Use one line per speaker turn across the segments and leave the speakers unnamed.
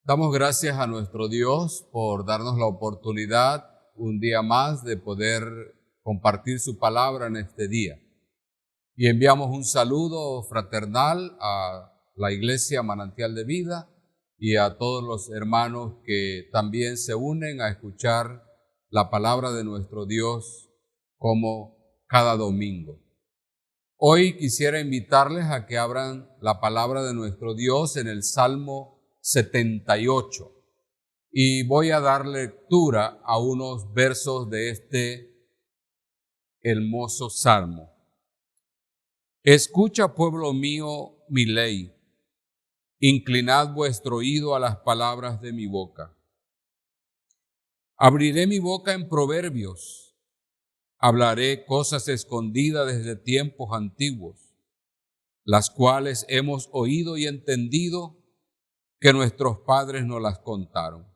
Damos gracias a nuestro Dios por darnos la oportunidad un día más de poder compartir su palabra en este día. Y enviamos un saludo fraternal a la Iglesia Manantial de Vida y a todos los hermanos que también se unen a escuchar la palabra de nuestro Dios como cada domingo. Hoy quisiera invitarles a que abran la palabra de nuestro Dios en el Salmo 78 y voy a dar lectura a unos versos de este hermoso salmo. Escucha, pueblo mío, mi ley, inclinad vuestro oído a las palabras de mi boca. Abriré mi boca en proverbios, hablaré cosas escondidas desde tiempos antiguos, las cuales hemos oído y entendido que nuestros padres nos las contaron.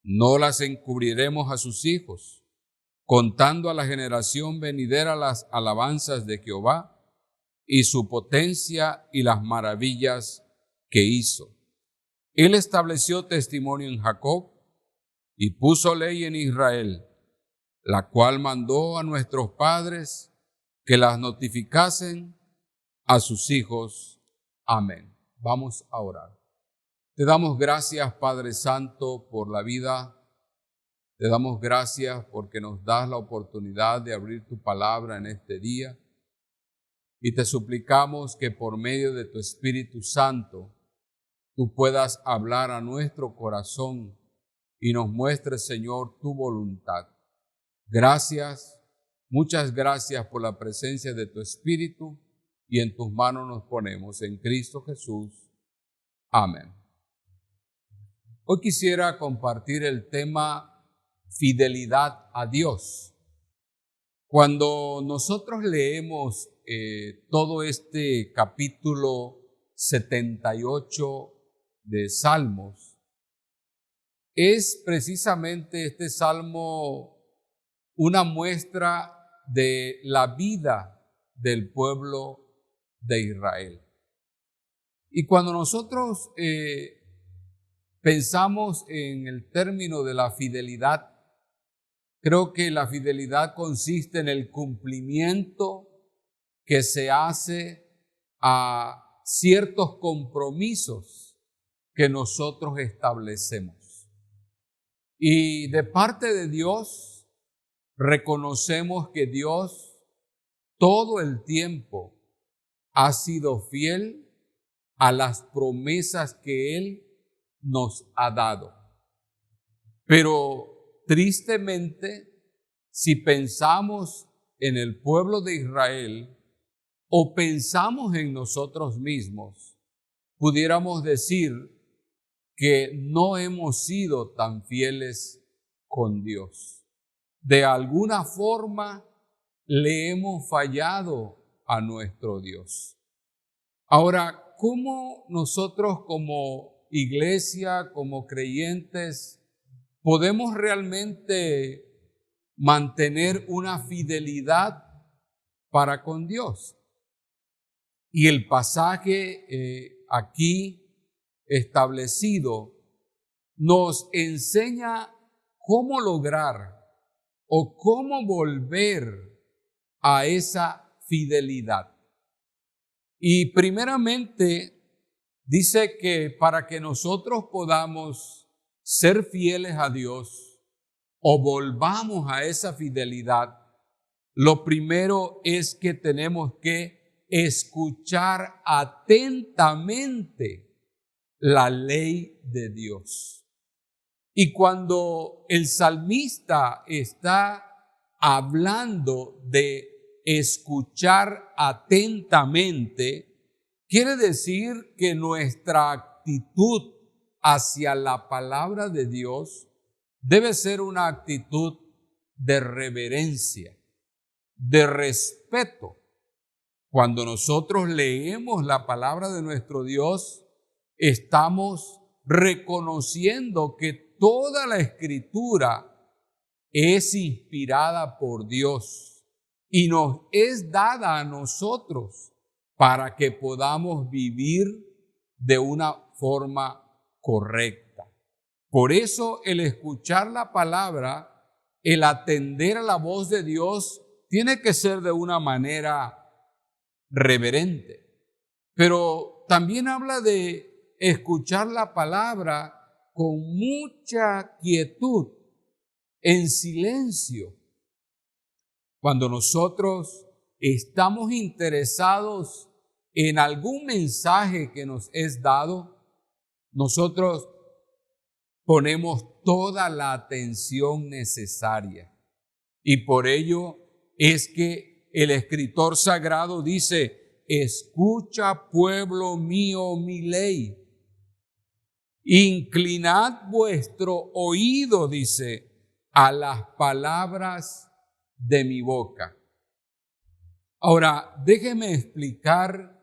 No las encubriremos a sus hijos, contando a la generación venidera las alabanzas de Jehová y su potencia y las maravillas que hizo. Él estableció testimonio en Jacob y puso ley en Israel, la cual mandó a nuestros padres que las notificasen a sus hijos. Amén. Vamos a orar. Te damos gracias, Padre Santo, por la vida. Te damos gracias porque nos das la oportunidad de abrir tu palabra en este día. Y te suplicamos que por medio de tu Espíritu Santo, tú puedas hablar a nuestro corazón y nos muestres, Señor, tu voluntad. Gracias, muchas gracias por la presencia de tu Espíritu y en tus manos nos ponemos en Cristo Jesús. Amén. Hoy quisiera compartir el tema fidelidad a Dios. Cuando nosotros leemos todo este capítulo 78 de Salmos, es precisamente este salmo una muestra de la vida del pueblo de Israel. Y cuando nosotros pensamos en el término de la fidelidad, creo que la fidelidad consiste en el cumplimiento que se hace a ciertos compromisos que nosotros establecemos. Y de parte de Dios, reconocemos que Dios todo el tiempo ha sido fiel a las promesas que Él nos ha dado. Pero tristemente, si pensamos en el pueblo de Israel o pensamos en nosotros mismos, pudiéramos decir que no hemos sido tan fieles con Dios. De alguna forma le hemos fallado a nuestro Dios. Ahora, ¿cómo nosotros como iglesia, como creyentes, podemos realmente mantener una fidelidad para con Dios? Y el pasaje aquí establecido nos enseña cómo lograr o cómo volver a esa fidelidad. Y primeramente dice que para que nosotros podamos ser fieles a Dios o volvamos a esa fidelidad, lo primero es que tenemos que escuchar atentamente la ley de Dios. Y cuando el salmista está hablando de escuchar atentamente, quiere decir que nuestra actitud hacia la palabra de Dios debe ser una actitud de reverencia, de respeto. Cuando nosotros leemos la palabra de nuestro Dios, estamos reconociendo que toda la Escritura es inspirada por Dios y nos es dada a nosotros para que podamos vivir de una forma correcta. Por eso el escuchar la palabra, el atender a la voz de Dios, tiene que ser de una manera reverente. Pero también habla de escuchar la palabra con mucha quietud, en silencio. Cuando nosotros estamos interesados en algún mensaje que nos es dado, nosotros ponemos toda la atención necesaria. Y por ello es que el escritor sagrado dice: escucha, pueblo mío, mi ley. Inclinad vuestro oído, dice, a las palabras de mi boca. Ahora, déjeme explicar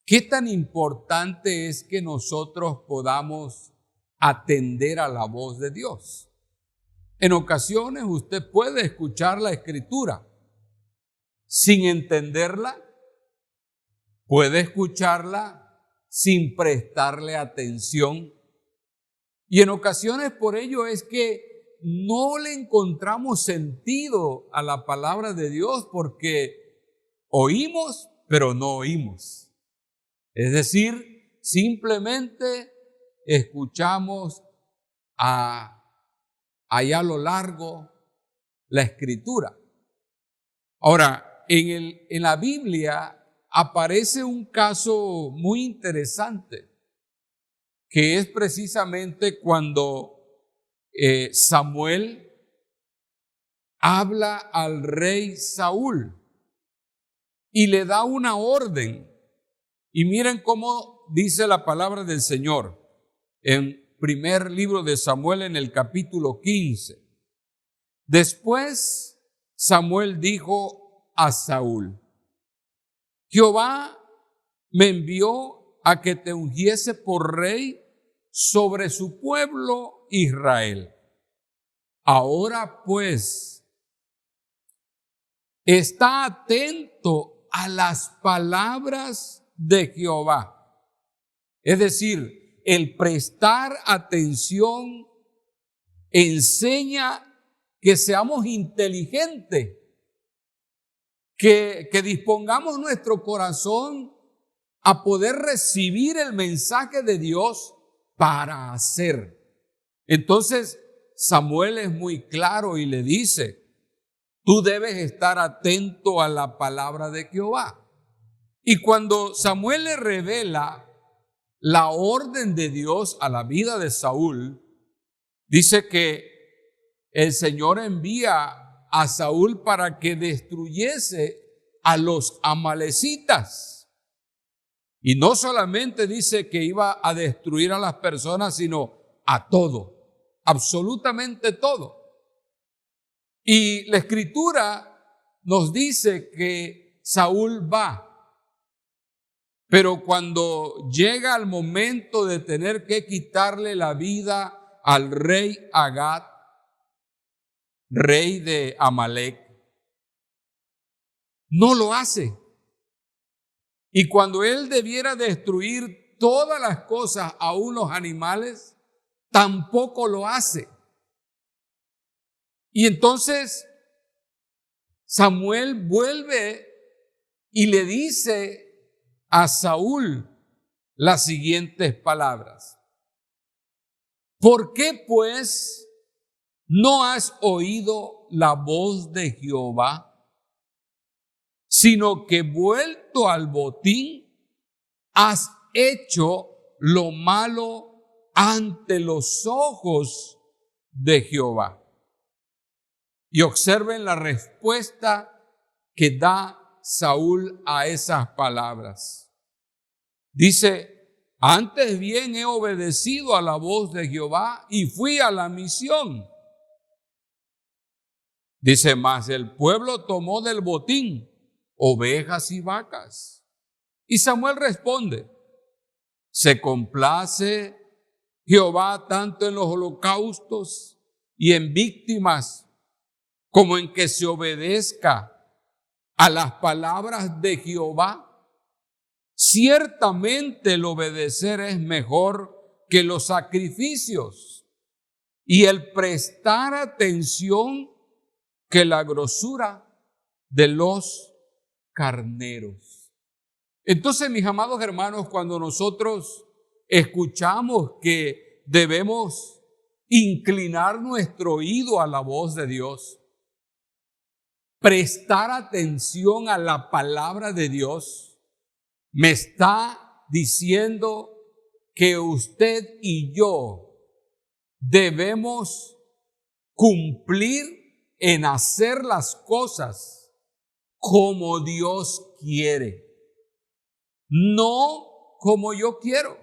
qué tan importante es que nosotros podamos atender a la voz de Dios. En ocasiones usted puede escuchar la Escritura sin entenderla, puede escucharla sin prestarle atención, y en ocasiones por ello es que no le encontramos sentido a la palabra de Dios, porque oímos, pero no oímos. Es decir, simplemente escuchamos allá a lo largo la Escritura. Ahora, en la Biblia aparece un caso muy interesante, que es precisamente cuando Samuel habla al rey Saúl y le da una orden. Y miren cómo dice la palabra del Señor en primer libro de Samuel, en el capítulo 15. Después Samuel dijo a Saúl: Jehová me envió a que te ungiese por rey sobre su pueblo Israel. Ahora pues, está atento a las palabras de Jehová. Es decir, el prestar atención enseña que seamos inteligentes, que dispongamos nuestro corazón a poder recibir el mensaje de Dios para hacer. Entonces Samuel es muy claro y le dice: tú debes estar atento a la palabra de Jehová. Y cuando Samuel le revela la orden de Dios a la vida de Saúl, dice que el Señor envía a Saúl para que destruyese a los amalecitas. Y no solamente dice que iba a destruir a las personas, sino a todo, absolutamente todo. Y la Escritura nos dice que Saúl va, pero cuando llega el momento de tener que quitarle la vida al rey Agag, rey de Amalec, no lo hace. Y cuando él debiera destruir todas las cosas, aun los animales, tampoco lo hace. Y entonces Samuel vuelve y le dice a Saúl las siguientes palabras: ¿por qué pues no has oído la voz de Jehová, sino que vuelto al botín has hecho lo malo ante los ojos de Jehová? Y observen la respuesta que da Saúl a esas palabras. Dice: antes bien he obedecido a la voz de Jehová y fui a la misión. Dice: mas el pueblo tomó del botín ovejas y vacas. Y Samuel responde: se complace Jehová tanto en los holocaustos y en víctimas, como en que se obedezca a las palabras de Jehová. Ciertamente el obedecer es mejor que los sacrificios y el prestar atención que la grosura de los carneros. Entonces, mis amados hermanos, cuando nosotros escuchamos que debemos inclinar nuestro oído a la voz de Dios, prestar atención a la palabra de Dios, me está diciendo que usted y yo debemos cumplir en hacer las cosas como Dios quiere, no como yo quiero.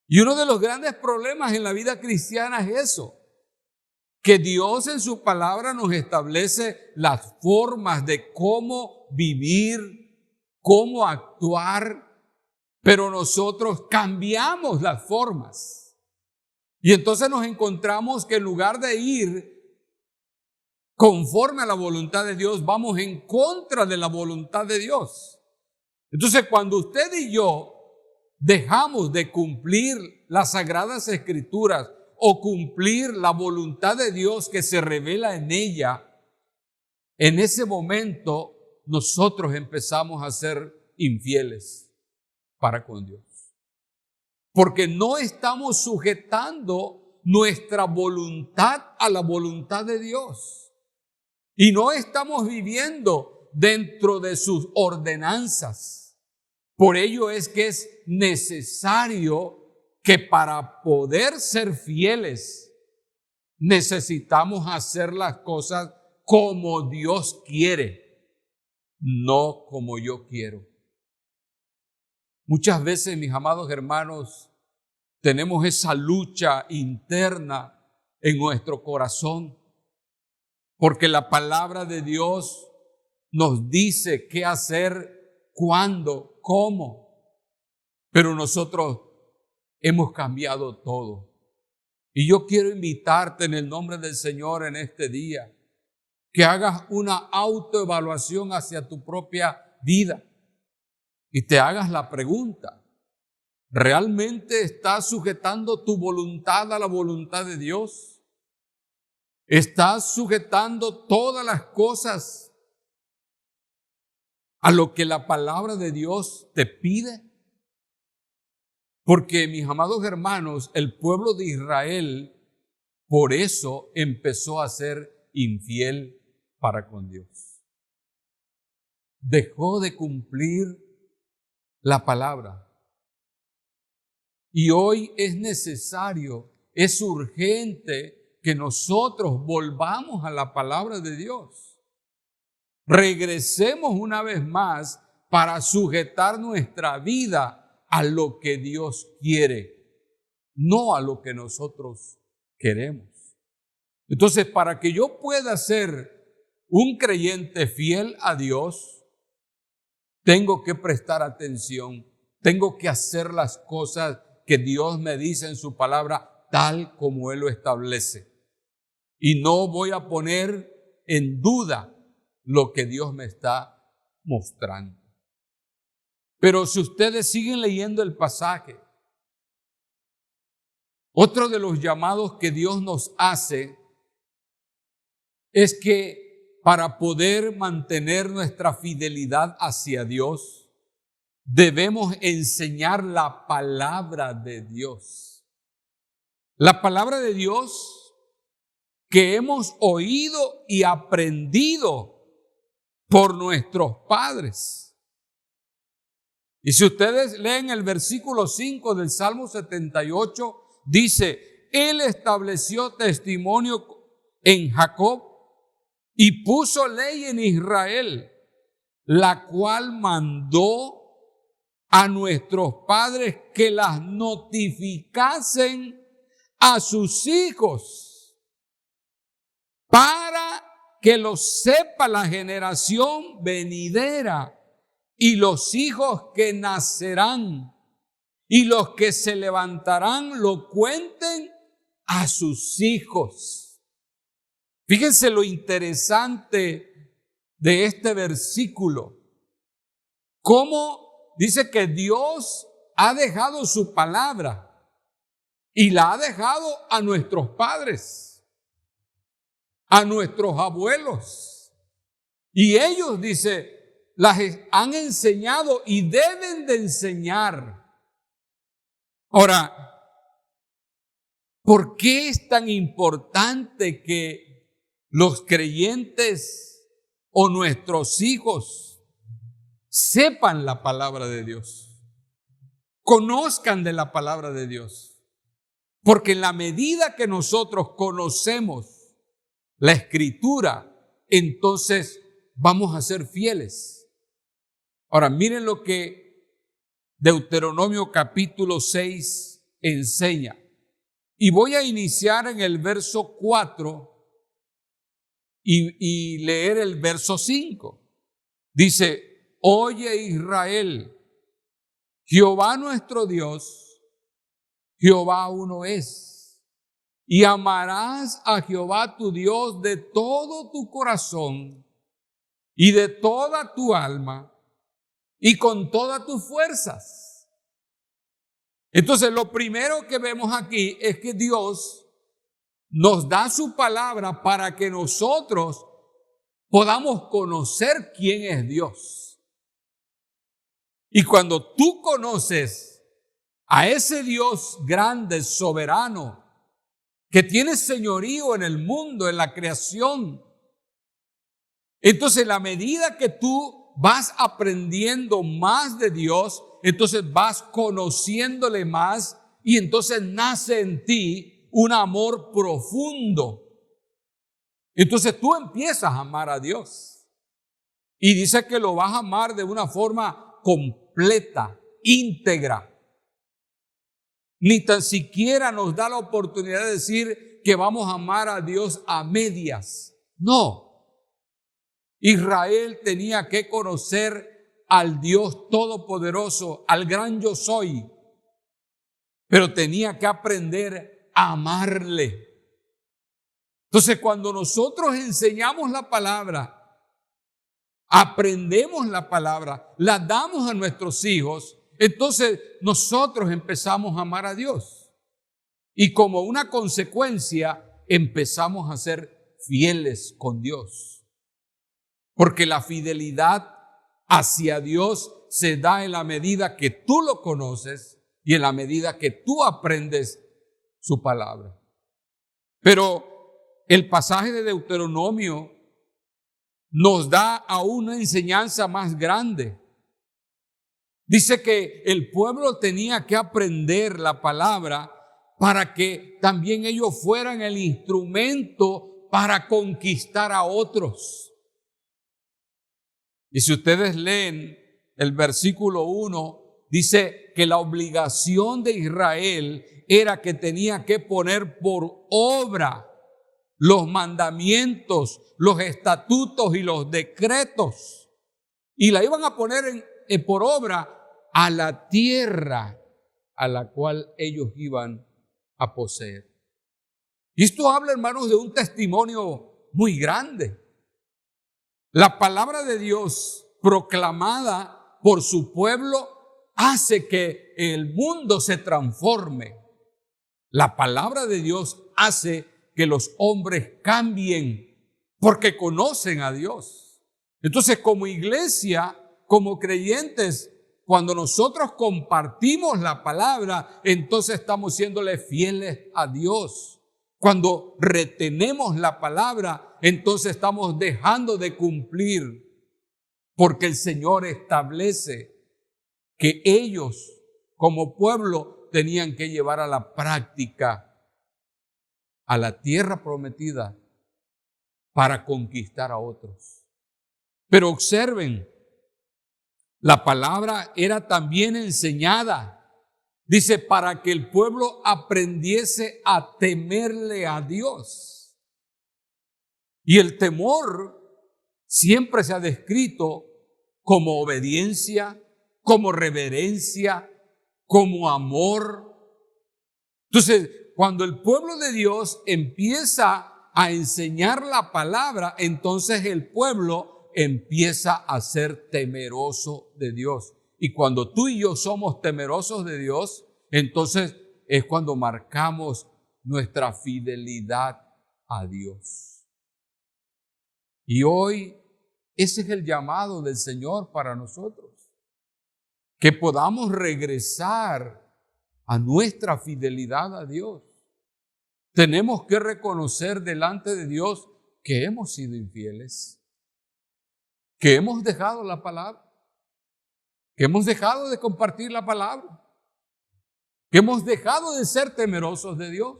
Y uno de los grandes problemas en la vida cristiana es eso, que Dios en su palabra nos establece las formas de cómo vivir, cómo actuar, pero nosotros cambiamos las formas. Y entonces nos encontramos que en lugar de ir conforme a la voluntad de Dios, vamos en contra de la voluntad de Dios. Entonces, cuando usted y yo dejamos de cumplir las Sagradas Escrituras o cumplir la voluntad de Dios que se revela en ella, en ese momento nosotros empezamos a ser infieles para con Dios. Porque no estamos sujetando nuestra voluntad a la voluntad de Dios. Y no estamos viviendo dentro de sus ordenanzas. Por ello es que es necesario que para poder ser fieles necesitamos hacer las cosas como Dios quiere, no como yo quiero. Muchas veces, mis amados hermanos, tenemos esa lucha interna en nuestro corazón, porque la palabra de Dios nos dice qué hacer, cuándo, cómo, pero nosotros hemos cambiado todo. Y yo quiero invitarte en el nombre del Señor en este día, que hagas una autoevaluación hacia tu propia vida y te hagas la pregunta: ¿realmente estás sujetando tu voluntad a la voluntad de Dios? ¿Estás sujetando todas las cosas a lo que la palabra de Dios te pide? Porque, mis amados hermanos, el pueblo de Israel por eso empezó a ser infiel para con Dios. Dejó de cumplir la palabra. Y hoy es necesario, es urgente que nosotros volvamos a la palabra de Dios. Regresemos una vez más para sujetar nuestra vida a lo que Dios quiere, no a lo que nosotros queremos. Entonces, para que yo pueda ser un creyente fiel a Dios, tengo que prestar atención, tengo que hacer las cosas que Dios me dice en su palabra tal como Él lo establece. Y no voy a poner en duda lo que Dios me está mostrando. Pero si ustedes siguen leyendo el pasaje, otro de los llamados que Dios nos hace es que para poder mantener nuestra fidelidad hacia Dios, debemos enseñar la palabra de Dios. La palabra de Dios que hemos oído y aprendido por nuestros padres. Y si ustedes leen el versículo 5 del Salmo 78, dice: Él estableció testimonio en Jacob y puso ley en Israel, la cual mandó a nuestros padres que las notificasen a sus hijos, para que lo sepa la generación venidera y los hijos que nacerán, y los que se levantarán lo cuenten a sus hijos. Fíjense lo interesante de este versículo. Cómo dice que Dios ha dejado su palabra y la ha dejado a nuestros padres, a nuestros abuelos. Y ellos, dice, las han enseñado y deben de enseñar. Ahora, ¿por qué es tan importante que los creyentes o nuestros hijos sepan la palabra de Dios, conozcan de la palabra de Dios? Porque en la medida que nosotros conocemos la Escritura, entonces vamos a ser fieles. Ahora, miren lo que Deuteronomio capítulo 6 enseña. Y voy a iniciar en el verso 4 y leer el verso 5. Dice: oye Israel, Jehová nuestro Dios, Jehová uno es. Y amarás a Jehová tu Dios de todo tu corazón y de toda tu alma y con todas tus fuerzas. Entonces, lo primero que vemos aquí es que Dios nos da su palabra para que nosotros podamos conocer quién es Dios. Y cuando tú conoces a ese Dios grande, soberano, que tiene señorío en el mundo, en la creación, entonces en la medida que tú vas aprendiendo más de Dios, entonces vas conociéndole más y entonces nace en ti un amor profundo. Entonces tú empiezas a amar a Dios y dice que lo vas a amar de una forma completa, íntegra. Ni tan siquiera nos da la oportunidad de decir que vamos a amar a Dios a medias. No. Israel tenía que conocer al Dios todopoderoso, al gran yo soy, pero tenía que aprender a amarle. Entonces, cuando nosotros enseñamos la palabra, aprendemos la palabra, la damos a nuestros hijos, entonces nosotros empezamos a amar a Dios. Y como una consecuencia, empezamos a ser fieles con Dios. Porque la fidelidad hacia Dios se da en la medida que tú lo conoces y en la medida que tú aprendes su palabra. Pero el pasaje de Deuteronomio nos da aún una enseñanza más grande. Dice que el pueblo tenía que aprender la palabra para que también ellos fueran el instrumento para conquistar a otros. Y si ustedes leen el versículo 1, dice que la obligación de Israel era que tenía que poner por obra los mandamientos, los estatutos y los decretos. Y la iban a poner por obra a la tierra a la cual ellos iban a poseer. Y esto habla, hermanos, de un testimonio muy grande. La palabra de Dios proclamada por su pueblo hace que el mundo se transforme. La palabra de Dios hace que los hombres cambien porque conocen a Dios. Entonces, como iglesia, como creyentes, cuando nosotros compartimos la palabra, entonces estamos siéndole fieles a Dios. Cuando retenemos la palabra, entonces estamos dejando de cumplir, porque el Señor establece que ellos, como pueblo, tenían que llevar a la práctica a la tierra prometida para conquistar a otros. Pero observen, la palabra era también enseñada. Dice, para que el pueblo aprendiese a temerle a Dios. Y el temor siempre se ha descrito como obediencia, como reverencia, como amor. Entonces, cuando el pueblo de Dios empieza a enseñar la palabra, entonces el pueblo empieza a ser temeroso de Dios. Y cuando tú y yo somos temerosos de Dios, entonces es cuando marcamos nuestra fidelidad a Dios. Y hoy ese es el llamado del Señor para nosotros, que podamos regresar a nuestra fidelidad a Dios. Tenemos que reconocer delante de Dios que hemos sido infieles, que hemos dejado la palabra, que hemos dejado de compartir la palabra, que hemos dejado de ser temerosos de Dios,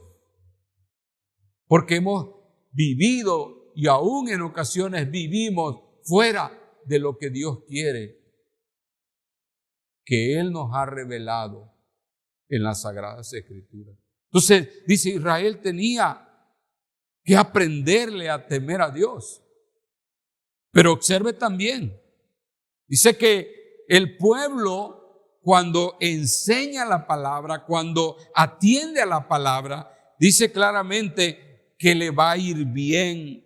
porque hemos vivido y aún en ocasiones vivimos fuera de lo que Dios quiere, que Él nos ha revelado en las Sagradas Escrituras. Entonces, dice, Israel tenía que aprenderle a temer a Dios. Pero observe también, dice que el pueblo, cuando enseña la palabra, cuando atiende a la palabra, dice claramente que le va a ir bien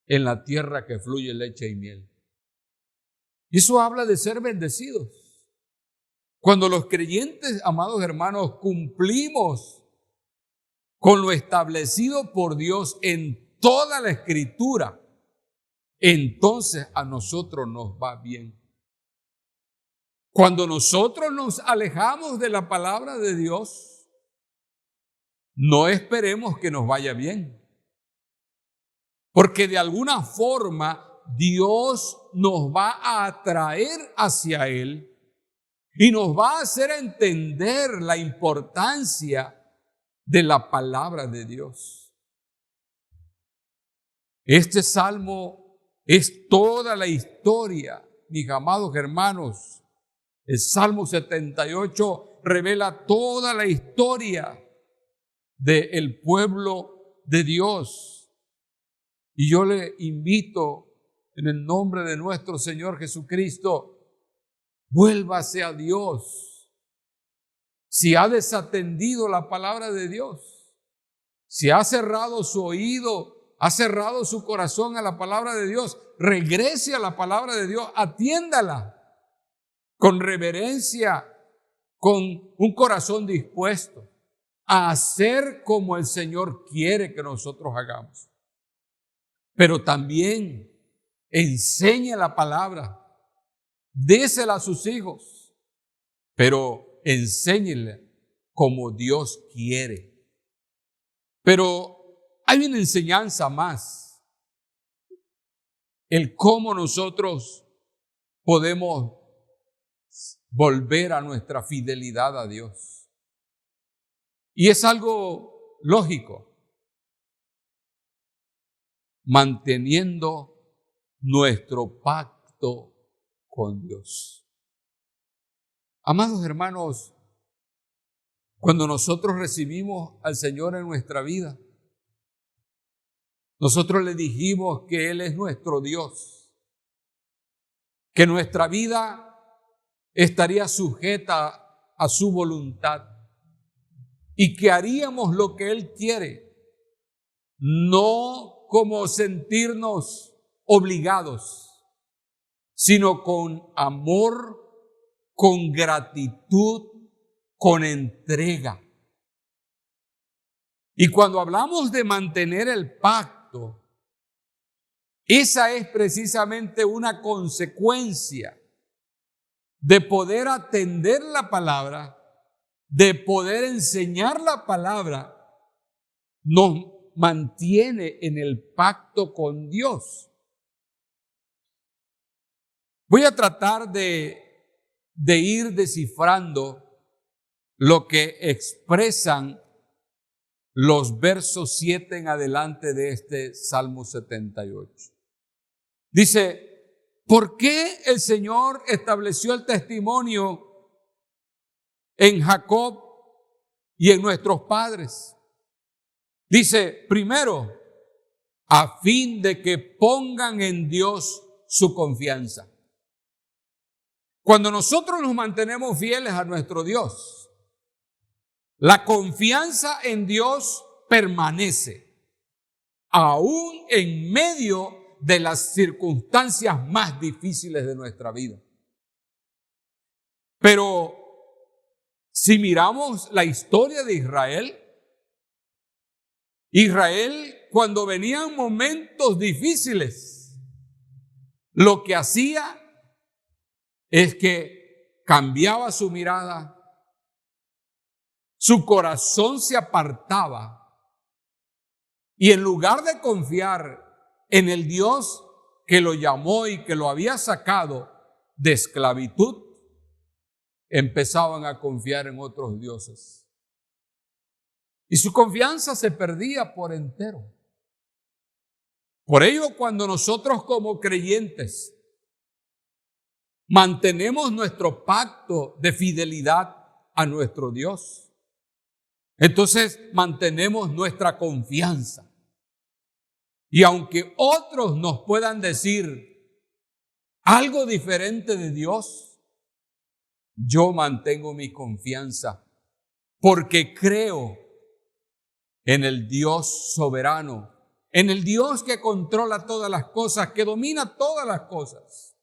en la tierra que fluye leche y miel. Y eso habla de ser bendecidos. Cuando los creyentes, amados hermanos, cumplimos con lo establecido por Dios en toda la Escritura, entonces a nosotros nos va bien. Cuando nosotros nos alejamos de la palabra de Dios, no esperemos que nos vaya bien, porque de alguna forma Dios nos va a atraer hacia Él y nos va a hacer entender la importancia de la palabra de Dios. Este salmo es toda la historia, mis amados hermanos. El Salmo 78 revela toda la historia del pueblo de Dios. Y yo le invito en el nombre de nuestro Señor Jesucristo, vuélvase a Dios. Si ha desatendido la palabra de Dios, si ha cerrado su oído, ha cerrado su corazón a la palabra de Dios, regrese a la palabra de Dios, atiéndala con reverencia, con un corazón dispuesto a hacer como el Señor quiere que nosotros hagamos. Pero también enseñe la palabra, désela a sus hijos, pero enséñele como Dios quiere. Pero hay una enseñanza más, el cómo nosotros podemos volver a nuestra fidelidad a Dios. Y es algo lógico, manteniendo nuestro pacto con Dios. Amados hermanos, cuando nosotros recibimos al Señor en nuestra vida, nosotros le dijimos que Él es nuestro Dios, que nuestra vida estaría sujeta a su voluntad y que haríamos lo que Él quiere, no como sentirnos obligados, sino con amor, con gratitud, con entrega. Y cuando hablamos de mantener el pacto, esa es precisamente una consecuencia de poder atender la palabra, de poder enseñar la palabra, nos mantiene en el pacto con Dios. Voy a tratar de ir descifrando lo que expresan los versos 7 en adelante de este Salmo 78. Dice, ¿por qué el Señor estableció el testimonio en Jacob y en nuestros padres? Dice, primero, a fin de que pongan en Dios su confianza. Cuando nosotros nos mantenemos fieles a nuestro Dios, la confianza en Dios permanece, aún en medio de las circunstancias más difíciles de nuestra vida. Pero Si miramos la historia de Israel, cuando venían momentos difíciles, lo que hacía es que cambiaba su mirada, su corazón se apartaba y en lugar de confiar en el Dios que lo llamó y que lo había sacado de esclavitud, empezaban a confiar en otros dioses. Y su confianza se perdía por entero. Por ello, cuando nosotros como creyentes mantenemos nuestro pacto de fidelidad a nuestro Dios, entonces mantenemos nuestra confianza. Y aunque otros nos puedan decir algo diferente de Dios, yo mantengo mi confianza porque creo en el Dios soberano, en el Dios que controla todas las cosas, que domina todas las cosas.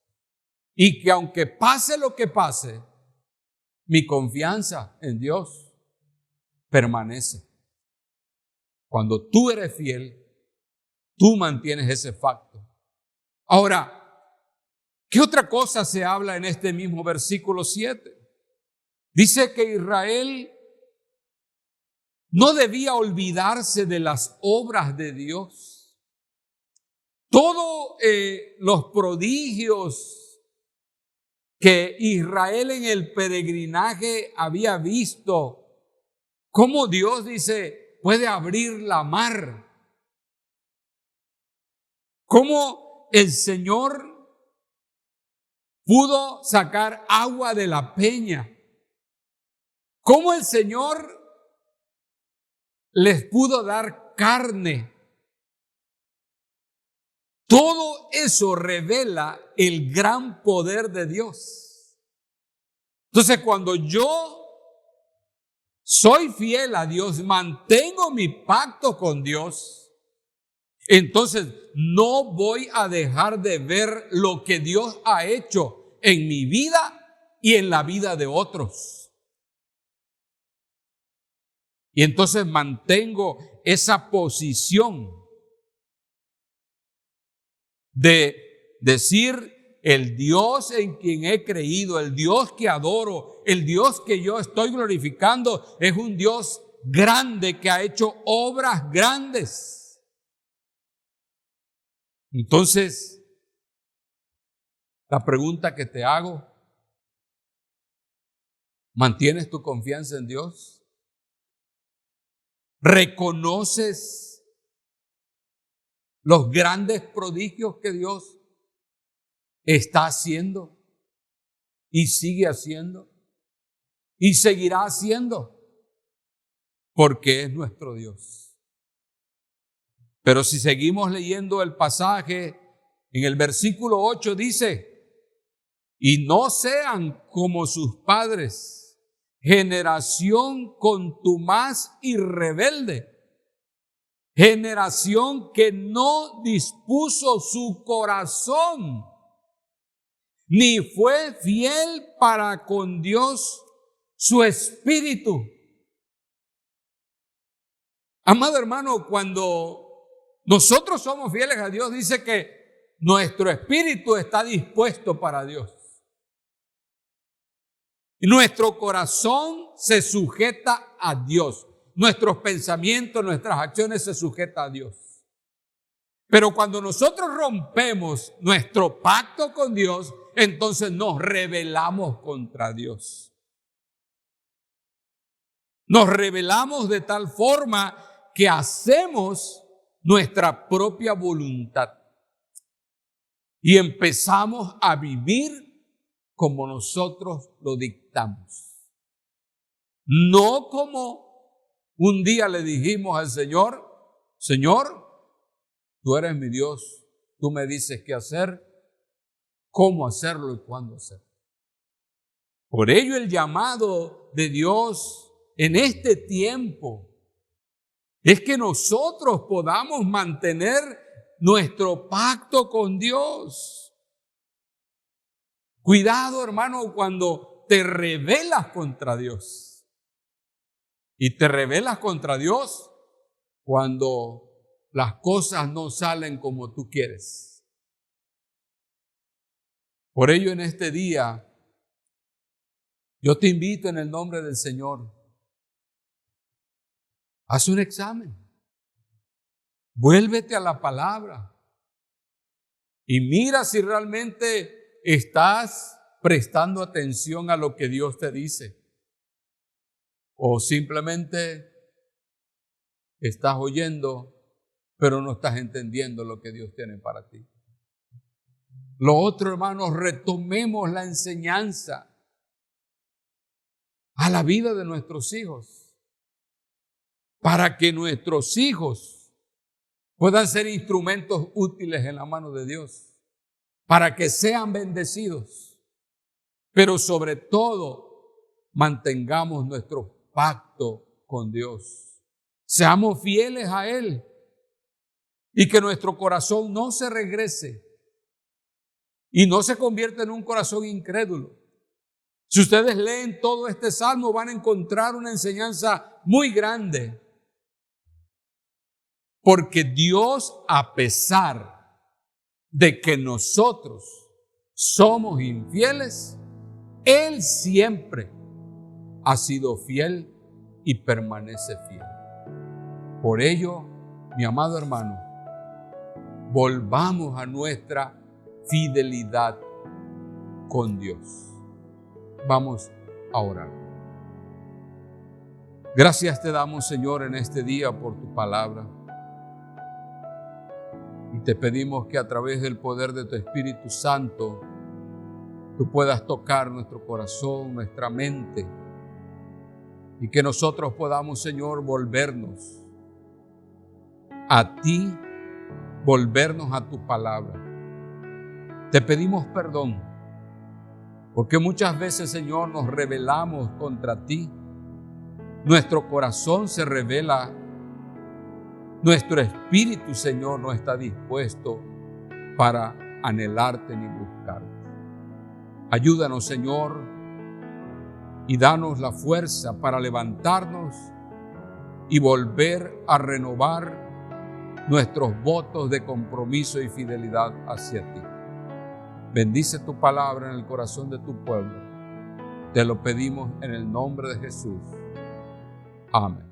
Y que aunque pase lo que pase, mi confianza en Dios permanece. Cuando tú eres fiel, tú mantienes ese facto. Ahora, ¿qué otra cosa se habla en este mismo versículo 7? Dice que Israel no debía olvidarse de las obras de Dios. Todos los prodigios que Israel en el peregrinaje había visto, cómo Dios dice, puede abrir la mar. Cómo el Señor pudo sacar agua de la peña. Cómo el Señor les pudo dar carne. Todo eso revela el gran poder de Dios. Entonces, cuando yo soy fiel a Dios, mantengo mi pacto con Dios, entonces no voy a dejar de ver lo que Dios ha hecho en mi vida y en la vida de otros. Y entonces mantengo esa posición de decir, el Dios en quien he creído, el Dios que adoro, el Dios que yo estoy glorificando, es un Dios grande que ha hecho obras grandes. Entonces, la pregunta que te hago, ¿mantienes tu confianza en Dios? ¿Reconoces los grandes prodigios que Dios está haciendo y sigue haciendo y seguirá haciendo? Porque es nuestro Dios. Pero si seguimos leyendo el pasaje, en el versículo 8 dice, y no sean como sus padres, generación contumaz y rebelde, generación que no dispuso su corazón, ni fue fiel para con Dios su espíritu. Amado hermano, cuando nosotros somos fieles a Dios, dice que nuestro espíritu está dispuesto para Dios. Y nuestro corazón se sujeta a Dios. Nuestros pensamientos, nuestras acciones se sujetan a Dios. Pero cuando nosotros rompemos nuestro pacto con Dios, entonces nos rebelamos contra Dios. Nos rebelamos de tal forma que hacemos nuestra propia voluntad y empezamos a vivir como nosotros lo dictamos. No como un día le dijimos al Señor, Señor, tú eres mi Dios, tú me dices qué hacer, cómo hacerlo y cuándo hacerlo. Por ello el llamado de Dios en este tiempo es que nosotros podamos mantener nuestro pacto con Dios. Cuidado, hermano, cuando te rebelas contra Dios. Y te rebelas contra Dios cuando las cosas no salen como tú quieres. Por ello, en este día, yo te invito en el nombre del Señor. Haz un examen. Vuélvete a la palabra. Y mira si realmente estás prestando atención a lo que Dios te dice. O simplemente estás oyendo, pero no estás entendiendo lo que Dios tiene para ti. Lo otro, hermanos, retomemos la enseñanza a la vida de nuestros hijos, para que nuestros hijos puedan ser instrumentos útiles en la mano de Dios, para que sean bendecidos, pero sobre todo mantengamos nuestro pacto con Dios. Seamos fieles a Él y que nuestro corazón no se regrese y no se convierta en un corazón incrédulo. Si ustedes leen todo este salmo, van a encontrar una enseñanza muy grande. Porque Dios, a pesar de que nosotros somos infieles, Él siempre ha sido fiel y permanece fiel. Por ello, mi amado hermano, volvamos a nuestra fidelidad con Dios. Vamos a orar. Gracias te damos, Señor, en este día por tu palabra. Y te pedimos que a través del poder de tu Espíritu Santo, tú puedas tocar nuestro corazón, nuestra mente, y que nosotros podamos, Señor, volvernos a ti, volvernos a tu palabra. Te pedimos perdón, porque muchas veces, Señor, nos rebelamos contra ti. Nuestro corazón se rebela. Nuestro espíritu, Señor, no está dispuesto para anhelarte ni buscarte. Ayúdanos, Señor, y danos la fuerza para levantarnos y volver a renovar nuestros votos de compromiso y fidelidad hacia ti. Bendice tu palabra en el corazón de tu pueblo. Te lo pedimos en el nombre de Jesús. Amén.